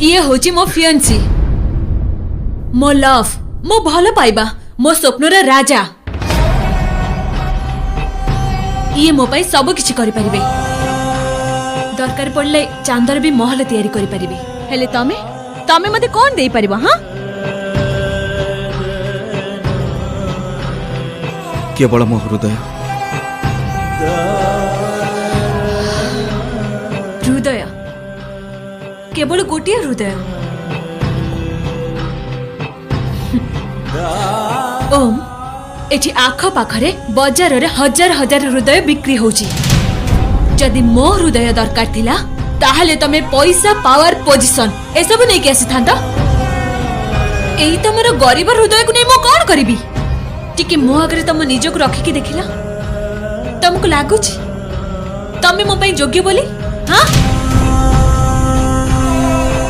ये होची मो फियंसी, मो लव, मो भल पाइबा, मो स्वप्नर राजा। ये मो पाई सब किछि करि परिबे। दरकार पड़ले चांदर भी महल तैयारी करि परिबे। हेले तमे मते कोन देई परिबो? हां, केवल मो हृदय। हृदय? केवल गोटिए हृदय? ओम, एठी आख पाखरे बाजार रे हजार हजार हृदय बिक्री होची। जदि मो हृदय दरकार थिला ताहले तमे पैसा, पावर, पोजिशन ए सब नै के आसी थांता। एई तमर गरीब हृदय को नै मो कोन करबी? टिके मो आगरे तम निज को रखी के देखिला, तुमको लागुची तमे मो पई योग्य बोली? हां,